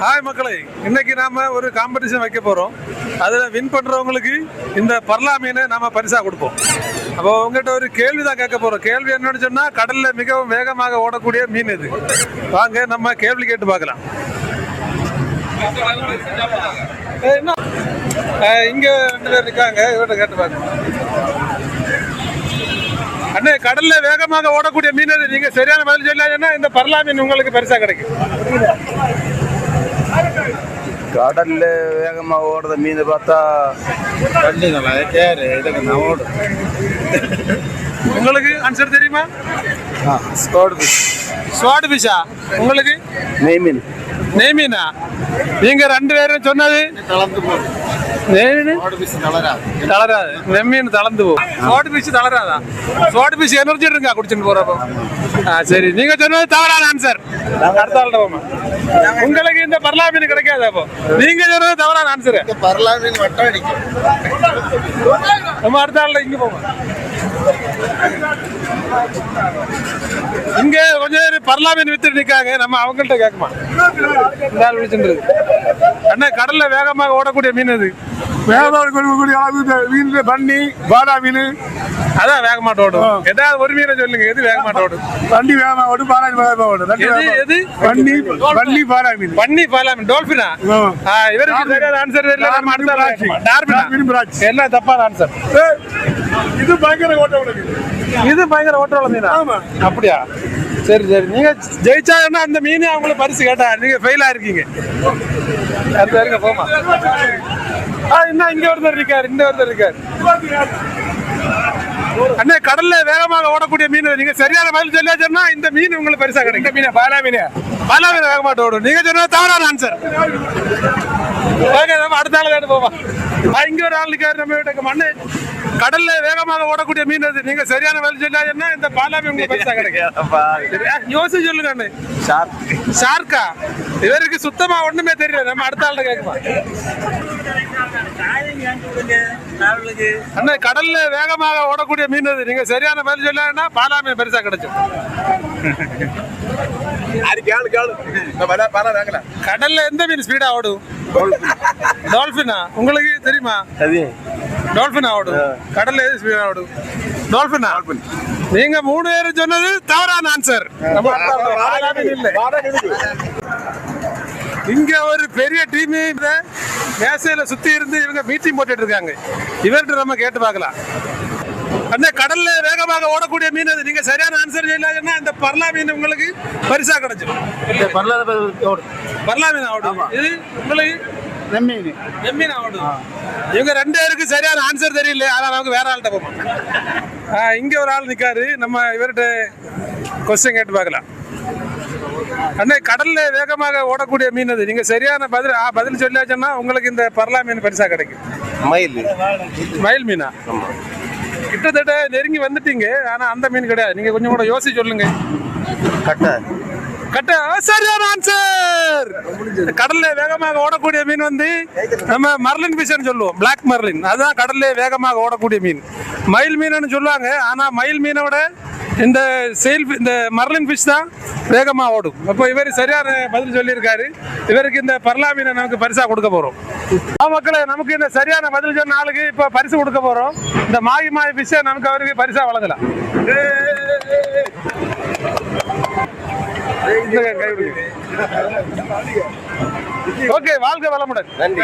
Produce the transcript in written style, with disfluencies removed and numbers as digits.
Hi மக்களே, இன்னைக்கு நாம ஒரு காம்படிஷன் வைக்க போறோம். அதில் வின் பண்றவங்களுக்கு இந்த பர்லா மீனை நாம பரிசா கொடுப்போம். அப்போ உங்ககிட்ட ஒரு கேள்வி தான் கேட்க போறோம். கேள்வி என்னன்னு சொன்னா, கடல்ல மிகவும் வேகமாக ஓடக்கூடிய மீன் இது. வாங்க நம்ம கேள்வி கேட்டு பார்க்கலாம். இங்க 2 பேர் இருக்காங்க, இவர்கிட்ட கேட்டு பார்க்கலாம். அண்ணே, கடல்ல வேகமாக ஓடக்கூடிய மீன் அது. நீங்க சரியான பதில் சொல்லாங்கன்னா இந்த பர்லா மீன் உங்களுக்கு பரிசா கிடைக்கும். கடல்ல வேகமா ஓடுற மீன் பார்த்தா உங்களுக்கு ஆன்சர் தெரியுமா? Swordfish. ஸ்வாட் ஃபிஷ்ஷா? உங்களுக்கு நெய் மீன். நெய் மீனா? நீங்க 2 பேரும் சொன்னது தளராது. நெம்மீன் தளர்ந்து போகும். ஸ்வாட் ஃபிஷ் தளராதா? ஸ்வாட் ஃபிஷ் எனர்ஜி இருக்கா குடிச்சுட்டு போறப்போ? சரி, நீங்க சொன்னது தவறான ஆன்சர். அடுத்த ஆள்கிட்ட போமா. உங்களுக்கு இந்த பர்லா மீன் கிடைக்காது. அப்போ நீங்க சொன்னது தவறான ஆன்சர். பர்லா மீன் வட்டம் அடிக்கும். நம்ம அடுத்த ஆள்கிட்ட இங்க போமா. இங்க கொஞ்சம் பேர் பர்லா மீன் வித்துட்டு நிக்காங்க. நம்ம அவங்கள்ட்ட கேட்குமா? இந்த ஆள் விழிச்சுட்டு அண்ணா, கடல்ல வேகமாக ஓடக்கூடிய மீன் அது. மீன் பண்ணி பாடா மீன் அதான் வேகமாட்ட ஓடும். ஏதாவது ஒரு மீனை சொல்லுங்க, எது வேகமாட்ட ஓடும்? வண்டி வேகமா ஓடும், பாடா வேகமா ஓடும். எது? பண்ணி பாடா மீன். பண்ணி பாலா மீன். டால்பினா? இவருக்கு சரியான ஆன்சர் தெரியல. நம்ம அடுத்த டால்பினா. எல்லாம் தப்பான ஆன்சர். இது பயங்கர ஓட்ட. இது பயங்கர ஓட்டோட மீனா? அப்படியா? சரி சரி, நீங்க ஜெயிச்சாங்கன்னா அந்த மீன் அவங்களுக்கு பரிசு கேட்டா நீங்க ஃபெயிலா இருக்கீங்க. அடுத்த இருக்க போமா. இன்னும் இங்க ஒருத்தர் இருக்காரு, இந்த ஒருத்தர் இருக்காரு. அண்ணே, கடல்ல வேகமாக ஓடக்கூடிய மீன் நீங்க சரியான பதில் சொல்லியாச்சுன்னா இந்த மீன் உங்களுக்கு பரிசா கிடைக்கும். மீன் பாலா மீன். பாலா மீன் வேகமாட்ட ஓடும். நீங்க சொன்னது தவறான ஆன்சர். நம்ம அடுத்த ஆள் கேட்டு போவா. இங்க ஒரு ஆள் இருக்காரு நம்ம வீட்டுக்கு. மண்ணு, கடல்ல வேகமாக ஓடக்கூடிய மீன் அது. நீங்க சரியான பதில் சொல்லாச்சுன்னா இந்த பாலா மீன் உங்களுக்கு பரிசா கிடைக்கும். யோசிச்சு சொல்லுங்க அண்ணே. ஷார்க்கா? இவருக்கு சுத்தமா ஒண்ணுமே தெரியல. நம்ம அடுத்த ஆள்கிட்ட கேட்கலாம். அண்ணா, கடல்ல வேகமாக ஓடக்கூடிய மீன் அது. நீங்க சரியான பதில் சொல்லாச்சுன்னா பாலா மீன் பரிசா கிடைக்கும். கடல்ல எந்த மீன் ஸ்பீடா ஓடும்? டால்பினா? உங்களுக்கு தெரியுமா? டால்பினா ஓடும். கடல்ல எது ஸ்பீடா ஓடும்? டால்பினா? நீங்க 3 பேரும் சொன்னது தவறான ஆன்சர். இங்க ஒரு பெரிய டீம் மேசையில சுத்தி இருந்து இவங்க மீட்டிங் போட்டுட்டு இருக்காங்க. இவர்கிட்ட நம்ம கேட்டு பார்க்கலாம். அண்ணா, கடல்ல வேகமாக ஓடக்கூடிய மீன் அது. நீங்க சரியான ஆன்சர் சொல்லாதுன்னா இந்த பர்லா மீன் உங்களுக்கு பரிசா கிடைச்சிடும். பர்லா மீன் ஆடும். இது உங்களுக்கு நெம்மீன் ஆடும். இவங்க 2 பேருக்கு சரியான ஆன்சர் தெரியல. ஆனா நமக்கு வேற ஆள்கிட்ட போவோம். இங்க ஒரு ஆள் நிக்காரு. நம்ம இவர்கிட்ட கொஸ்டின் கேட்டு பார்க்கலாம். அண்ணே, கடல்ல வேகமாக ஓடக்கூடிய மீன் அது. நீங்க சரியான பதில் சொல்லியாச்சுன்னா உங்களுக்கு இந்த பர்லா மீன் பரிசா கிடைக்கும். மயில் மீனா? கிட்டத்தட்ட நெருங்கி வந்துட்டீங்க. ஆனா அந்த மீன் கிடையாது. நீங்க கொஞ்சம் கூட யோசிச்சு சொல்லுங்க. கட்ட சரியான ஆன்சர். கடல்ல வேகமாக ஓடக்கூடிய மீன் வந்து நம்ம மர்லின் ஃபிஷ்னு சொல்லுவோம். Black marlin. அதுதான் கடல்ல வேகமாக ஓடக்கூடிய மீன். மயில் மீன் சொல்லுவாங்க. ஆனா மயில் மீனோட இந்த மர்லின் ஃபிஷ் தான் வேகமா ஓடும். அப்போ இவர் சரியான பதில் சொல்லியிருக்காரு. இவருக்கு இந்த பர்லா மீனை நமக்கு பரிசா கொடுக்க போறோம். மக்களே, நமக்கு இந்த சரியான பதில் சொன்ன ஆளுக்கு இப்ப பரிசு கொடுக்க போறோம். இந்த மாயி ஃபிஷ்ஷை நமக்கு அவருக்கு பரிசா வழங்கலாம். ஓகே, வாழ்க வளமுடன். நன்றி.